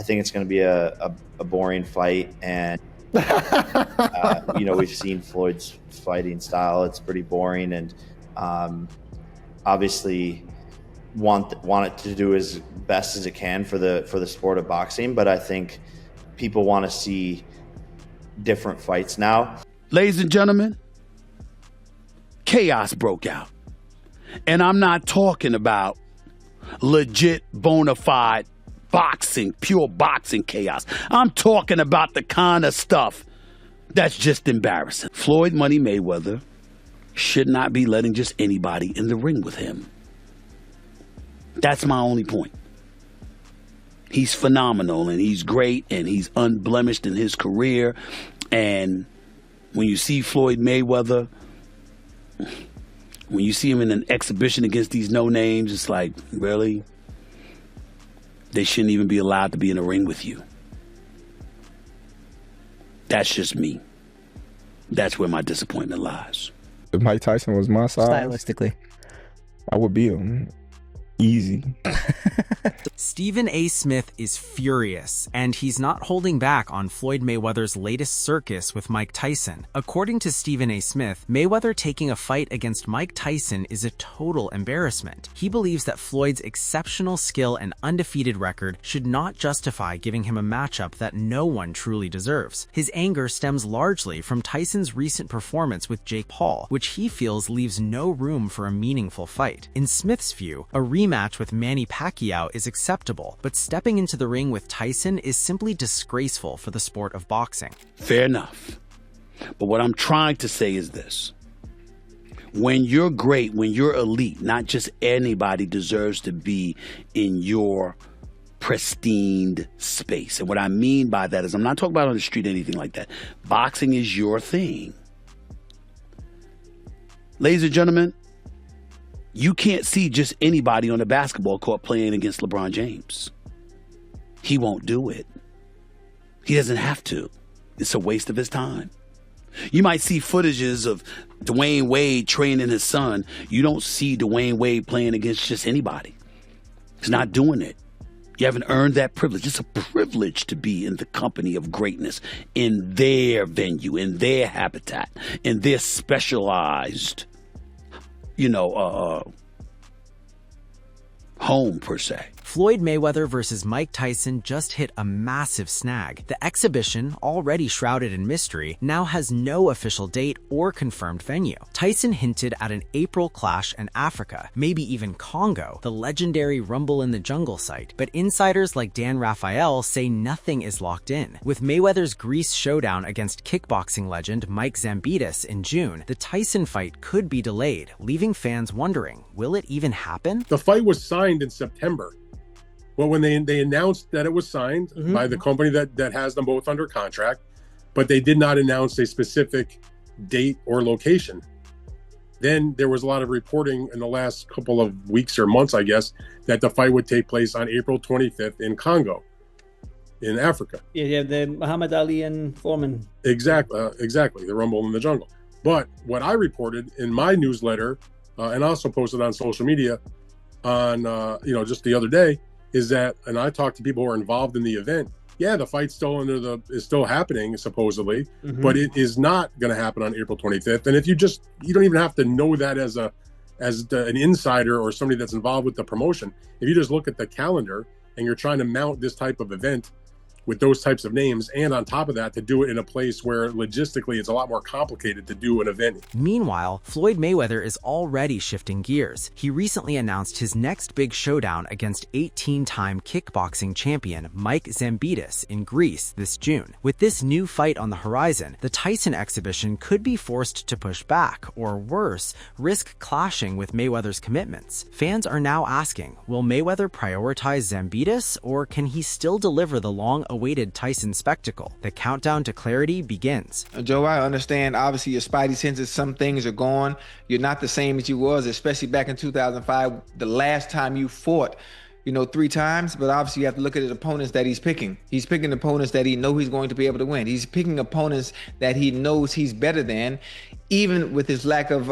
I think it's going to be a boring fight. And, you know, we've seen Floyd's fighting style. It's pretty boring. And obviously want it to do as best as it can for the sport of boxing. But I think people want to see different fights now. Ladies and gentlemen, chaos broke out. And I'm not talking about legit, bona fide boxing, pure boxing chaos. I'm talking about the kind of stuff that's just embarrassing. Floyd Money Mayweather should not be letting just anybody in the ring with him. That's my only point. He's phenomenal, and he's great, and he's unblemished in his career. And when you see Floyd Mayweather, when you see him in an exhibition against these no-names, it's like, really? They shouldn't even be allowed to be in a ring with you. That's just me. That's where my disappointment lies. If Mike Tyson was my size, stylistically, I would beat him. Easy. Stephen A. Smith is furious, and he's not holding back on Floyd Mayweather's latest circus with Mike Tyson. According to Stephen A. Smith, Mayweather taking a fight against Mike Tyson is a total embarrassment. He believes that Floyd's exceptional skill and undefeated record should not justify giving him a matchup that no one truly deserves. His anger stems largely from Tyson's recent performance with Jake Paul, which he feels leaves no room for a meaningful fight. In Smith's view, a rematch with Manny Pacquiao is acceptable, but stepping into the ring with Tyson is simply disgraceful for the sport of boxing. Fair enough. But what I'm trying to say is this. When you're great, when you're elite, not just anybody deserves to be in your pristine space. And what I mean by that is I'm not talking about on the street or anything like that. Boxing is your thing. Ladies and gentlemen, you can't see just anybody on the basketball court playing against LeBron James. He won't do it. He doesn't have to. It's a waste of his time. You might see footages of Dwayne Wade training his son. You don't see Dwayne Wade playing against just anybody. He's not doing it. You haven't earned that privilege. It's a privilege to be in the company of greatness, in their venue, in their habitat, in their specialized home, per se. Floyd Mayweather versus Mike Tyson just hit a massive snag. The exhibition, already shrouded in mystery, now has no official date or confirmed venue. Tyson hinted at an April clash in Africa, maybe even Congo, the legendary Rumble in the Jungle site. But insiders like Dan Raphael say nothing is locked in. With Mayweather's Greece showdown against kickboxing legend Mike Zambitis in June, the Tyson fight could be delayed, leaving fans wondering, will it even happen? The fight was signed in September. Well, when they announced that it was signed by the company that has them both under contract, but they did not announce a specific date or location. Then there was a lot of reporting in the last couple of weeks or months, I guess, that the fight would take place on April 25th in Congo, in Africa. Yeah, the Muhammad Ali and Foreman. Exactly, the Rumble in the Jungle. But what I reported in my newsletter and also posted on social media on, just the other day, is that, and I talked to people who are involved in the event. Yeah, the fight's still is still happening supposedly, but it is not going to happen on April 25th. And if you don't even have to know that as an insider or somebody that's involved with the promotion. If you just look at the calendar and you're trying to mount this type of event with those types of names, and on top of that, to do it in a place where logistically it's a lot more complicated to do an event. Meanwhile, Floyd Mayweather is already shifting gears. He recently announced his next big showdown against 18-time kickboxing champion Mike Zambitis in Greece this June. With this new fight on the horizon, the Tyson exhibition could be forced to push back, or worse, risk clashing with Mayweather's commitments. Fans are now asking, will Mayweather prioritize Zambitis, or can he still deliver the long-awaited Tyson spectacle? The countdown to clarity begins. Joe, I understand, obviously, your spidey senses, some things are gone. You're not the same as you was, especially back in 2005, the last time you fought, 3 times. But obviously, you have to look at the opponents that he's picking. He's picking opponents that he knows he's going to be able to win. He's picking opponents that he knows he's better than, even with his lack of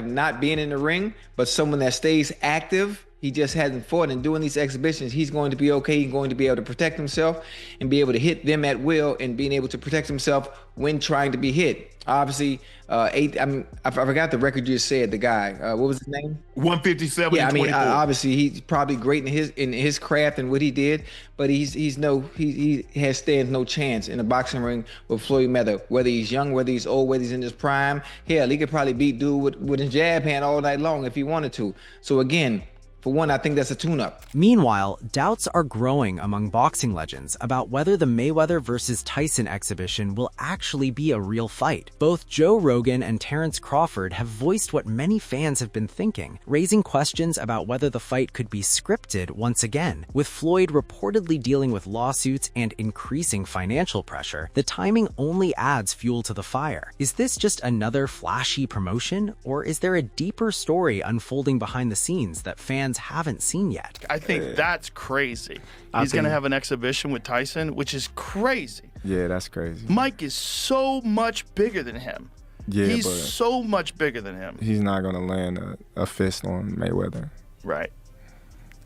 not being in the ring, but someone that stays active He just hasn't fought, and doing these exhibitions, he's going to be okay. He's going to be able to protect himself and be able to hit them at will and being able to protect himself when trying to be hit. Obviously, I forgot the record you said, the guy. What was his name? 157 Yeah, I and mean, 24. obviously he's probably great in his craft and what he did, but he stands no chance in a boxing ring with Floyd Mayweather. Whether he's young, whether he's old, whether he's in his prime, hell, he could probably beat dude with his jab hand all night long if he wanted to. So again, for one, I think that's a tune-up. Meanwhile, doubts are growing among boxing legends about whether the Mayweather versus Tyson exhibition will actually be a real fight. Both Joe Rogan and Terrence Crawford have voiced what many fans have been thinking, raising questions about whether the fight could be scripted once again. With Floyd reportedly dealing with lawsuits and increasing financial pressure, the timing only adds fuel to the fire. Is this just another flashy promotion, or is there a deeper story unfolding behind the scenes that fans haven't seen yet? I think that's crazy. He's going to have an exhibition with Tyson, which is crazy. Yeah, that's crazy. Mike is so much bigger than him. Yeah, he's but so much bigger than him. he's not gonna land a fist on Mayweather. Right.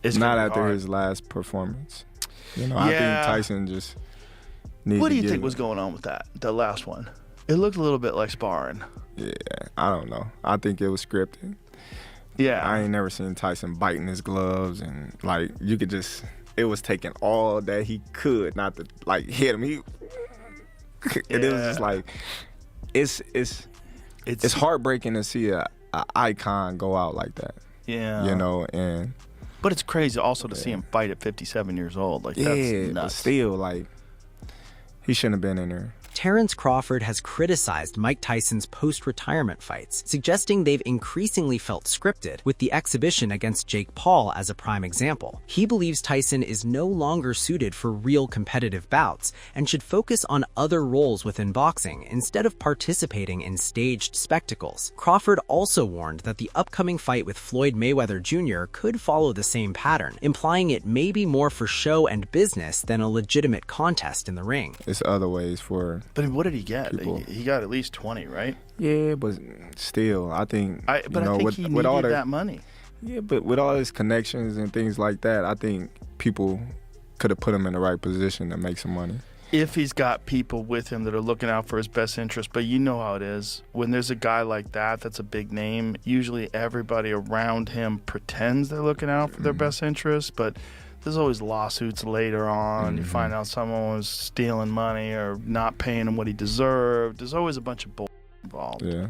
It's Not gonna be after hard. his last performance. You know, I think Yeah. Tyson just needs What do to you get think was going on with that, the last one? It looked a little bit like sparring. Yeah, I don't know. I think it was scripted. Yeah. I ain't never seen Tyson biting his gloves, and like you could just, it was taking all that he could not to like hit him. And it was just like, it's heartbreaking to see a icon go out like that. Yeah. You know, and But it's crazy also to see him fight at 57 years old. Like, that's yeah, but nuts. still, like, he shouldn't have been in there. Terrence Crawford has criticized Mike Tyson's post-retirement fights, suggesting they've increasingly felt scripted, with the exhibition against Jake Paul as a prime example. He believes Tyson is no longer suited for real competitive bouts and should focus on other roles within boxing instead of participating in staged spectacles. Crawford also warned that the upcoming fight with Floyd Mayweather Jr. could follow the same pattern, implying it may be more for show and business than a legitimate contest in the ring. It's other ways for But what did he get? People. He got at least 20, right? yeah, but still, I think I think he needed all that money. Yeah, but with all his connections and things like that, I think people could have put him in the right position to make some money. If he's got people with him that are looking out for his best interest. But you know how it is. When there's a guy like that that's a big name, usually everybody around him pretends they're looking out for their best interest, but there's always lawsuits later on. You find out someone was stealing money or not paying him what he deserved. There's always a bunch of bull involved. Yeah.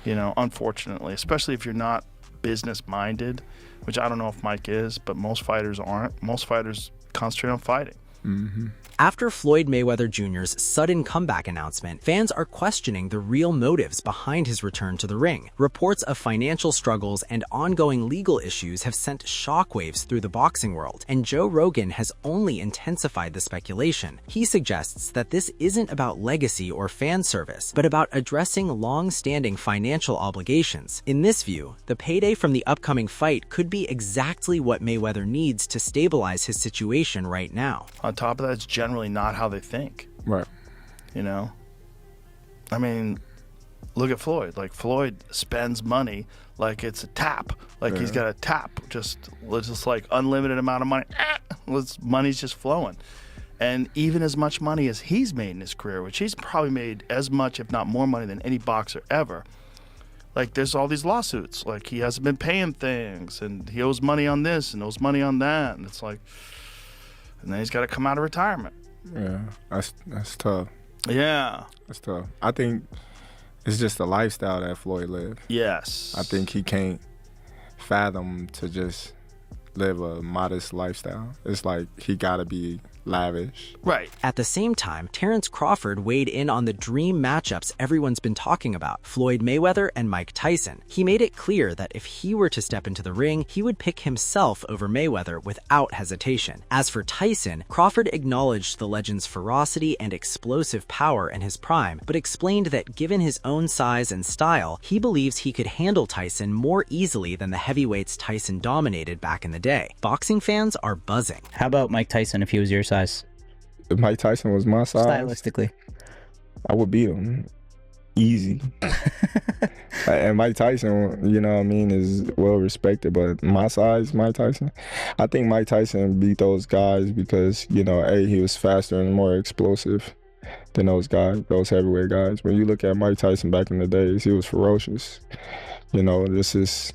You know, unfortunately, especially if you're not business-minded, which I don't know if Mike is, but most fighters aren't. Most fighters concentrate on fighting. Mm-hmm. After Floyd Mayweather Jr.'s sudden comeback announcement, fans are questioning the real motives behind his return to the ring. Reports of financial struggles and ongoing legal issues have sent shockwaves through the boxing world, and Joe Rogan has only intensified the speculation. He suggests that this isn't about legacy or fan service, but about addressing long-standing financial obligations. In this view, the payday from the upcoming fight could be exactly what Mayweather needs to stabilize his situation right now. On top of that, it's generally not how they think. Right. You know? I mean, look at Floyd. Like, Floyd spends money like it's a tap. Like, he's got a tap. Just like unlimited amount of money. Money's just flowing. And even as much money as he's made in his career, which he's probably made as much, if not more money than any boxer ever. Like, there's all these lawsuits. Like, he hasn't been paying things, and he owes money on this and owes money on that. And it's like, and then he's got to come out of retirement. Yeah, that's tough. Yeah. That's tough. I think it's just the lifestyle that Floyd lived. Yes. I think he can't fathom to just live a modest lifestyle. It's like he gotta be lavish. Right. At the same time, Terrence Crawford weighed in on the dream matchups everyone's been talking about, Floyd Mayweather and Mike Tyson. He made it clear that if he were to step into the ring, he would pick himself over Mayweather without hesitation. As for Tyson, Crawford acknowledged the legend's ferocity and explosive power in his prime, but explained that given his own size and style, he believes he could handle Tyson more easily than the heavyweights Tyson dominated back in the day. Boxing fans are buzzing. How about Mike Tyson if he was your size? If Mike Tyson was my size, Stylistically. I would beat him. Easy. And Mike Tyson, you know what I mean, is well respected. But my size, Mike Tyson, I think Mike Tyson beat those guys because, you know, A, he was faster and more explosive than those guys, those heavyweight guys. When you look at Mike Tyson back in the days, he was ferocious. You know, this is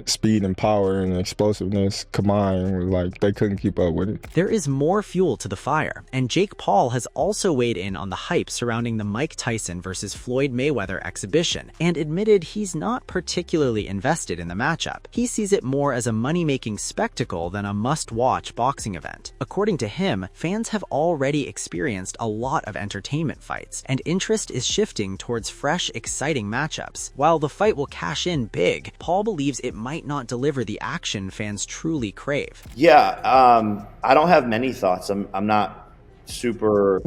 speed and power and explosiveness combined was like they couldn't keep up with it. There is more fuel to the fire, and Jake Paul has also weighed in on the hype surrounding the Mike Tyson versus Floyd Mayweather exhibition and admitted he's not particularly invested in the matchup. He sees it more as a money-making spectacle than a must-watch boxing event. According to him, fans have already experienced a lot of entertainment fights, and interest is shifting towards fresh, exciting matchups. While the fight will cash in big, Paul believes it might not deliver the action fans truly crave. Yeah, I don't have many thoughts. I'm not super,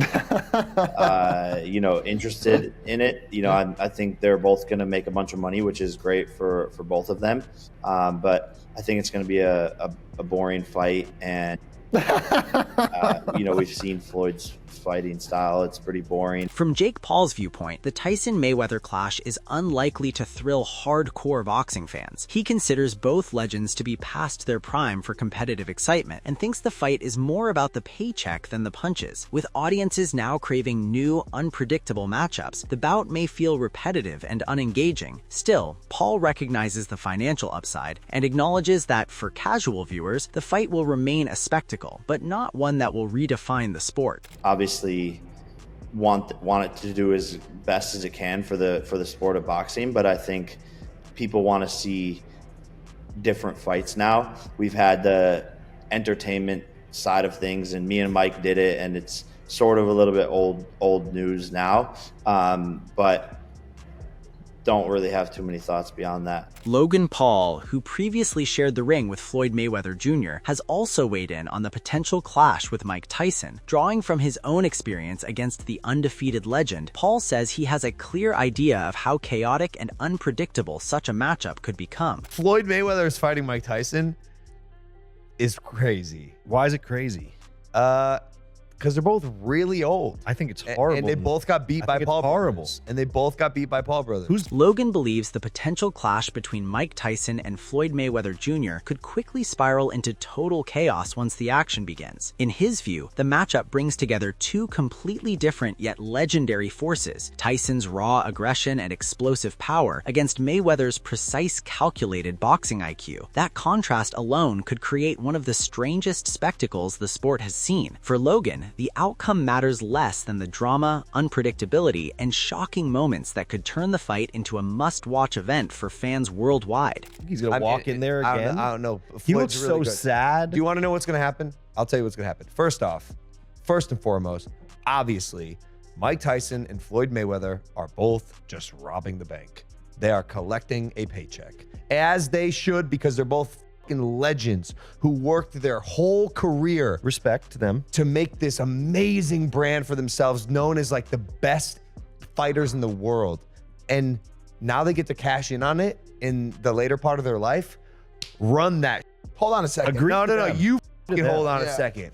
interested in it. You know, I think they're both going to make a bunch of money, which is great for both of them. But I think it's going to be a boring fight, and we've seen Floyd's fighting style. It's pretty boring. From Jake Paul's viewpoint, the Tyson-Mayweather clash is unlikely to thrill hardcore boxing fans. He considers both legends to be past their prime for competitive excitement and thinks the fight is more about the paycheck than the punches. With audiences now craving new, unpredictable matchups, the bout may feel repetitive and unengaging. Still, Paul recognizes the financial upside and acknowledges that, for casual viewers, the fight will remain a spectacle, but not one that will redefine the sport. Obviously want it to do as best as it can for the sport of boxing, but I think people want to see different fights now. We've had the entertainment side of things, and me and Mike did it, and it's sort of a little bit old news now, but don't really have too many thoughts beyond that. Logan Paul, who previously shared the ring with Floyd Mayweather Jr., has also weighed in on the potential clash with Mike Tyson. Drawing from his own experience against the undefeated legend, Paul says he has a clear idea of how chaotic and unpredictable such a matchup could become. Floyd Mayweather is fighting Mike Tyson is crazy. Why is it crazy? Because they're both really old. I think it's horrible. And they both got beat by Paul brothers. And they both got beat by Paul brothers. Logan believes the potential clash between Mike Tyson and Floyd Mayweather Jr. could quickly spiral into total chaos once the action begins. In his view, the matchup brings together two completely different yet legendary forces: Tyson's raw aggression and explosive power against Mayweather's precise, calculated boxing IQ. That contrast alone could create one of the strangest spectacles the sport has seen. For Logan, the outcome matters less than the drama, unpredictability, and shocking moments that could turn the fight into a must-watch event for fans worldwide. He's going to walk in there again? I don't know. He looks so sad. Do you want to know what's going to happen? I'll tell you what's going to happen. First and foremost, obviously, Mike Tyson and Floyd Mayweather are both just robbing the bank. They are collecting a paycheck, as they should, because they're both legends who worked their whole career, respect to them, to make this amazing brand for themselves, known as like the best fighters in the world. And now they get to cash in on it in the later part of their life. Run that. Hold on a second. Agree no. You hold on a second.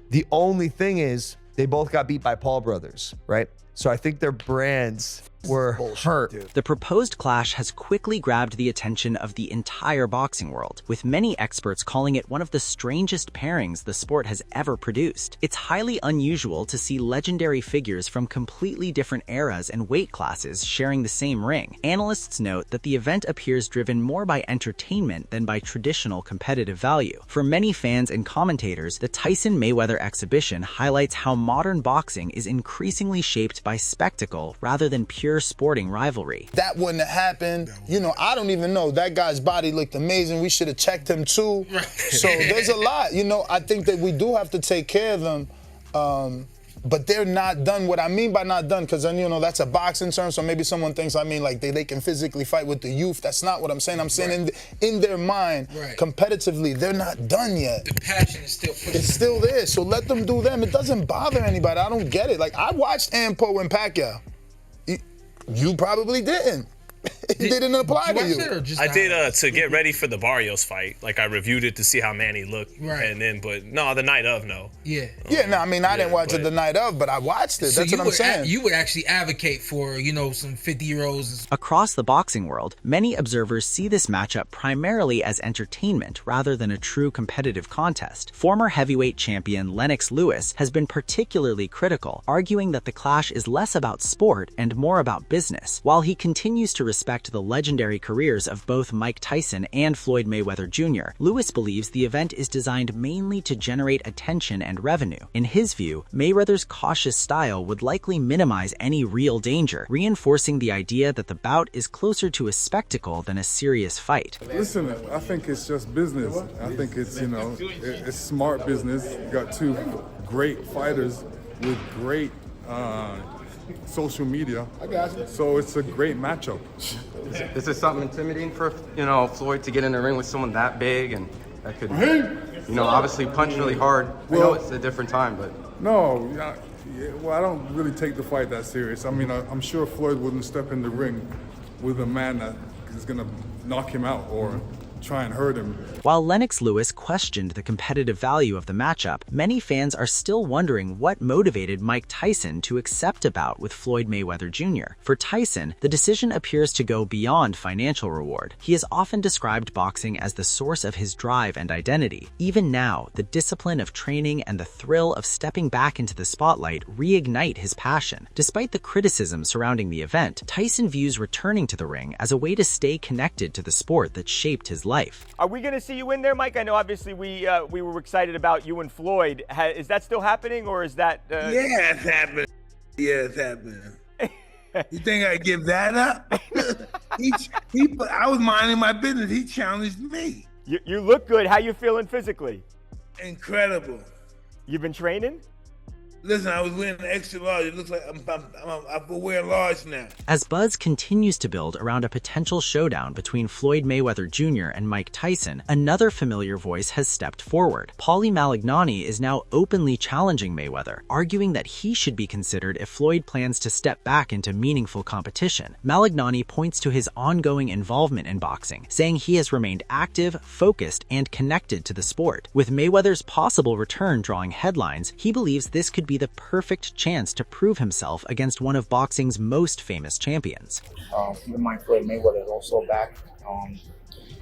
The only thing is they both got beat by Paul brothers, right? So I think their brands were hurt. The proposed clash has quickly grabbed the attention of the entire boxing world, with many experts calling it one of the strangest pairings the sport has ever produced. It's highly unusual to see legendary figures from completely different eras and weight classes sharing the same ring. Analysts note that the event appears driven more by entertainment than by traditional competitive value. For many fans and commentators, the Tyson-Mayweather exhibition highlights how modern boxing is increasingly shaped by spectacle rather than pure sporting rivalry. That wouldn't have happened. You know, I don't even know. That guy's body looked amazing. We should have checked him too. So there's a lot. You know, I think that we do have to take care of them. But they're not done. What I mean by not done, because then, you know, that's a boxing term, so maybe someone thinks I mean like they can physically fight with the youth. That's not what I'm saying. I'm saying in their mind, competitively, they're not done yet. The passion is still pushing. It's still there, so let them do them. It doesn't bother anybody. I don't get it. Like, I watched Ampo and Pacquiao. You probably didn't. It didn't apply to you. I did to get ready for the Barrios fight. Like I reviewed it to see how Manny looked, and then but no, the night of no. Yeah. I mean I didn't watch it the night of, but I watched it. So That's what I'm saying. You would actually advocate for some 50-year-olds. Across the boxing world, many observers see this matchup primarily as entertainment rather than a true competitive contest. Former heavyweight champion Lennox Lewis has been particularly critical, arguing that the clash is less about sport and more about business. While he continues to respect the legendary careers of both Mike Tyson and Floyd Mayweather Jr., Lewis believes the event is designed mainly to generate attention and revenue. In his view, Mayweather's cautious style would likely minimize any real danger, reinforcing the idea that the bout is closer to a spectacle than a serious fight. Listen, I think it's just business. I think it's, it's smart business. You got two great fighters with great social media. I got you. So it's a great matchup. Is it something intimidating for, Floyd to get in the ring with someone that big and that could, obviously punch really hard? I know it's a different time, but... No, well, I don't really take the fight that serious. I mean, I'm sure Floyd wouldn't step in the ring with a man that is going to knock him out or try and hurt him. While Lennox Lewis questioned the competitive value of the matchup, many fans are still wondering what motivated Mike Tyson to accept a bout with Floyd Mayweather Jr. For Tyson, the decision appears to go beyond financial reward. He has often described boxing as the source of his drive and identity. Even now, the discipline of training and the thrill of stepping back into the spotlight reignite his passion. Despite the criticism surrounding the event, Tyson views returning to the ring as a way to stay connected to the sport that shaped his life. Are we going to see you in there, Mike? I know obviously we were excited about you and Floyd. Is that still happening, or is that... Yeah, it's happening. Yeah, it's happening. You think I give that up? I was minding my business. He challenged me. You look good. How you feeling physically? Incredible. You've been training? Listen, I was wearing an extra large. It looks like I wear large now. As buzz continues to build around a potential showdown between Floyd Mayweather Jr. and Mike Tyson, another familiar voice has stepped forward. Paulie Malignani is now openly challenging Mayweather, arguing that he should be considered if Floyd plans to step back into meaningful competition. Malignani points to his ongoing involvement in boxing, saying he has remained active, focused, and connected to the sport. With Mayweather's possible return drawing headlines, he believes this could be the perfect chance to prove himself against one of boxing's most famous champions. Keep in mind, Floyd Mayweather is also back.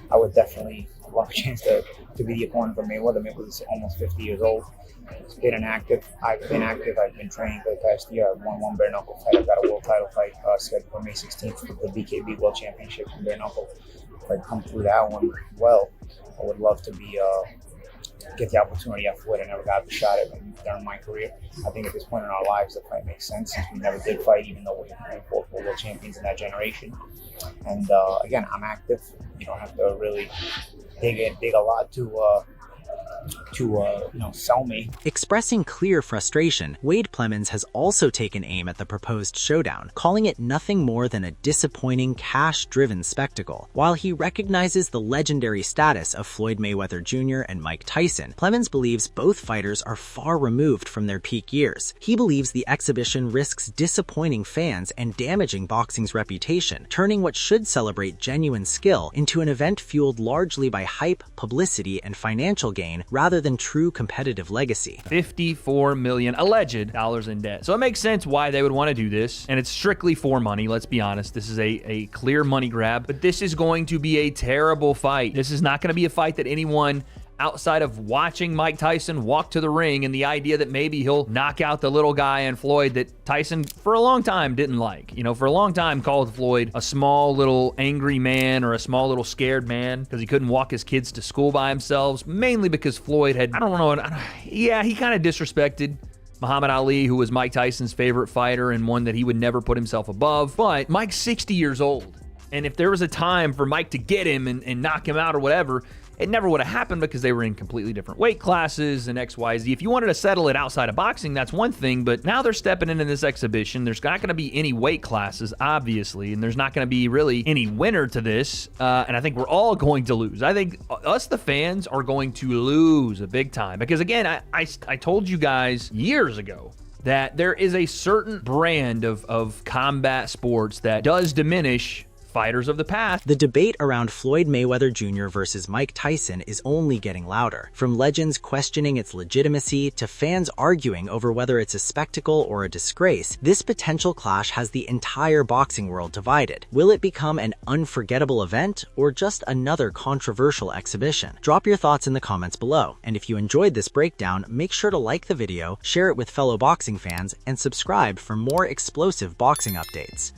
I would definitely love a chance to be the opponent for Mayweather. Mayweather's almost 50 years old. He's been inactive. I've been active. I've been training for the past year. I've won one bare knuckle fight. I've got a world title fight scheduled for May 16th for the BKB World Championship in bare knuckle. If I come through that one well, I would love to be get the opportunity at Floyd. I never got the shot at him during my career. I think at this point in our lives, the fight makes sense since we never did fight, even though we were both world champions in that generation. And again, I'm active. You don't have to really dig a lot to sell me. Expressing clear frustration, Wade Plemons has also taken aim at the proposed showdown, calling it nothing more than a disappointing, cash-driven spectacle. While he recognizes the legendary status of Floyd Mayweather Jr. and Mike Tyson, Plemons believes both fighters are far removed from their peak years. He believes the exhibition risks disappointing fans and damaging boxing's reputation, turning what should celebrate genuine skill into an event fueled largely by hype, publicity, and financial gain rather than true competitive legacy. $54 million alleged dollars in debt. So it makes sense why they would want to do this, and it's strictly for money. Let's be honest. This is a clear money grab, but this is going to be a terrible fight. This is not going to be a fight that anyone outside of watching Mike Tyson walk to the ring and the idea that maybe he'll knock out the little guy and Floyd that Tyson for a long time didn't like. For a long time called Floyd a small little angry man or a small little scared man because he couldn't walk his kids to school by himself, mainly because Floyd had, he kind of disrespected Muhammad Ali, who was Mike Tyson's favorite fighter and one that he would never put himself above. But Mike's 60 years old, and if there was a time for Mike to get him and knock him out or whatever, it never would have happened because they were in completely different weight classes and XYZ. If you wanted to settle it outside of boxing, that's one thing, but now they're stepping into this exhibition. There's not going to be any weight classes, obviously, and there's not going to be really any winner to this, and I think we're all going to lose. I think us, the fans, are going to lose a big time because, again, I told you guys years ago that there is a certain brand of combat sports that does diminish fighters of the past. The debate around Floyd Mayweather Jr. versus Mike Tyson is only getting louder. From legends questioning its legitimacy to fans arguing over whether it's a spectacle or a disgrace, this potential clash has the entire boxing world divided. Will it become an unforgettable event or just another controversial exhibition? Drop your thoughts in the comments below. And if you enjoyed this breakdown, make sure to like the video, share it with fellow boxing fans, and subscribe for more explosive boxing updates.